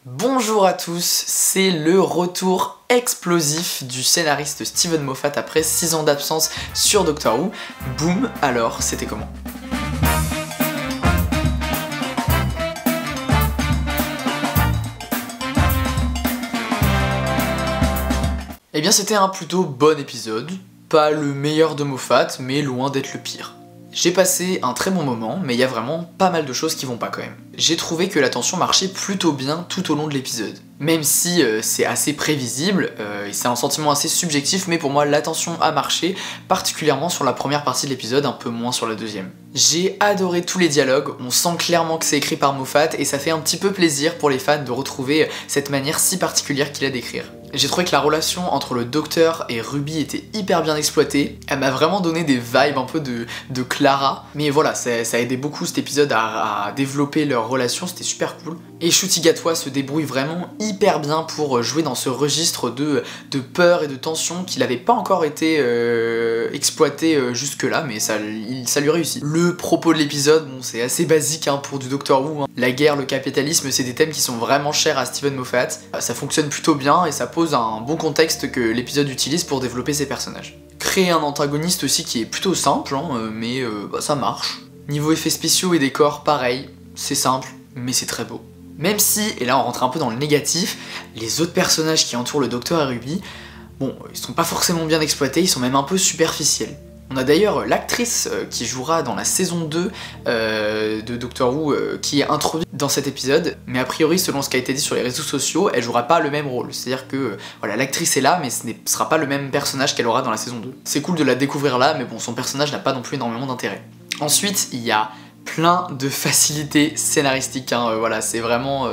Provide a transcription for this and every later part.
Bonjour à tous, c'est le retour explosif du scénariste Steven Moffat après 6 ans d'absence sur Doctor Who. Boum, alors c'était comment? Eh bien c'était un plutôt bon épisode, pas le meilleur de Moffat, mais loin d'être le pire. J'ai passé un très bon moment, mais il y a vraiment pas mal de choses qui vont pas quand même. J'ai trouvé que la tension marchait plutôt bien tout au long de l'épisode. Même si c'est assez prévisible, et c'est un sentiment assez subjectif, mais pour moi la tension a marché, particulièrement sur la première partie de l'épisode, un peu moins sur la deuxième. J'ai adoré tous les dialogues, on sent clairement que c'est écrit par Moffat, et ça fait un petit peu plaisir pour les fans de retrouver cette manière si particulière qu'il a d'écrire. J'ai trouvé que la relation entre le docteur et Ruby était hyper bien exploitée. Elle m'a vraiment donné des vibes un peu de Clara. Mais voilà, ça a aidé beaucoup cet épisode à développer leur relation, c'était super cool. Et Ncuti Gatwa se débrouille vraiment hyper bien pour jouer dans ce registre de peur et de tension qu'il n'avait pas encore été exploité jusque-là, mais ça lui réussit. Le propos de l'épisode, bon, c'est assez basique pour du Doctor Who. La guerre, le capitalisme, c'est des thèmes qui sont vraiment chers à Steven Moffat. Ça fonctionne plutôt bien et ça pose un bon contexte que l'épisode utilise pour développer ses personnages. Créer un antagoniste aussi qui est plutôt simple, mais ça marche. Niveau effets spéciaux et décors, pareil, c'est simple, mais c'est très beau. Même si, et là on rentre un peu dans le négatif, les autres personnages qui entourent le Docteur et Ruby, bon, ils sont pas forcément bien exploités, ils sont même un peu superficiels. On a d'ailleurs l'actrice qui jouera dans la saison 2 de Doctor Who qui est introduite dans cet épisode, mais a priori selon ce qui a été dit sur les réseaux sociaux, elle jouera pas le même rôle, c'est-à-dire que voilà, l'actrice est là mais ce ne sera pas le même personnage qu'elle aura dans la saison 2. C'est cool de la découvrir là, mais bon, son personnage n'a pas non plus énormément d'intérêt. Ensuite, il y a plein de facilités scénaristiques, voilà, c'est vraiment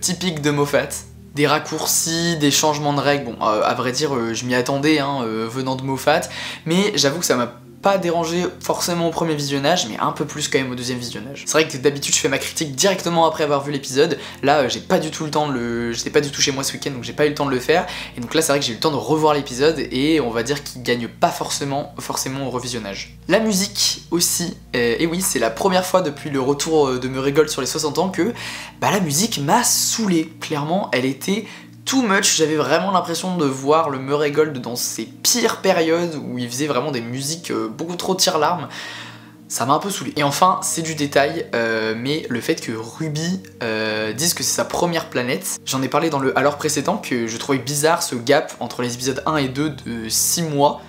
typique de Moffat. Des raccourcis, des changements de règles, bon, à vrai dire, je m'y attendais venant de Moffat, mais j'avoue que ça m'a pas dérangé forcément au premier visionnage, mais un peu plus quand même au deuxième visionnage. C'est vrai que d'habitude je fais ma critique directement après avoir vu l'épisode, là j'ai pas du tout le temps j'étais pas du tout chez moi ce week-end, donc j'ai pas eu le temps de le faire, et donc là c'est vrai que j'ai eu le temps de revoir l'épisode, et on va dire qu'il gagne pas forcément au revisionnage. La musique aussi, et oui, c'est la première fois depuis le retour de Murray sur les 60 ans que la musique m'a saoulé. Clairement, elle était too much, j'avais vraiment l'impression de voir le Murray Gold dans ses pires périodes où il faisait vraiment des musiques beaucoup trop tire-larmes. Ça m'a un peu saoulé. Et enfin, c'est du détail, mais le fait que Ruby dise que c'est sa première planète, j'en ai parlé dans le alors précédent que je trouvais bizarre ce gap entre les épisodes 1 et 2 de 6 mois.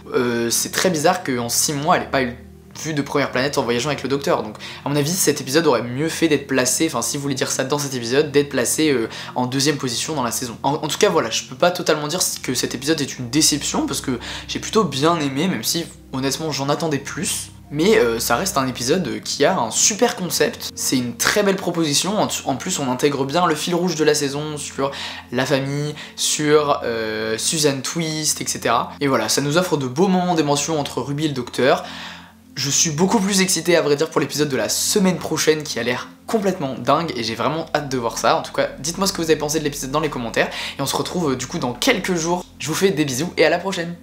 C'est très bizarre qu'en 6 mois elle ait pas eu vue de première planète en voyageant avec le docteur, donc à mon avis cet épisode aurait mieux fait d'être placé, enfin si vous voulez dire ça dans cet épisode, d'être placé en deuxième position dans la saison. En tout cas voilà, je peux pas totalement dire que cet épisode est une déception, parce que j'ai plutôt bien aimé, même si honnêtement j'en attendais plus. Mais ça reste un épisode qui a un super concept, c'est une très belle proposition, en plus on intègre bien le fil rouge de la saison sur la famille, sur Susan Twist, etc. Et voilà, ça nous offre de beaux moments d'émotion entre Ruby et le docteur. Je suis beaucoup plus excité à vrai dire pour l'épisode de la semaine prochaine qui a l'air complètement dingue et j'ai vraiment hâte de voir ça. En tout cas, dites-moi ce que vous avez pensé de l'épisode dans les commentaires et on se retrouve du coup dans quelques jours. Je vous fais des bisous et à la prochaine.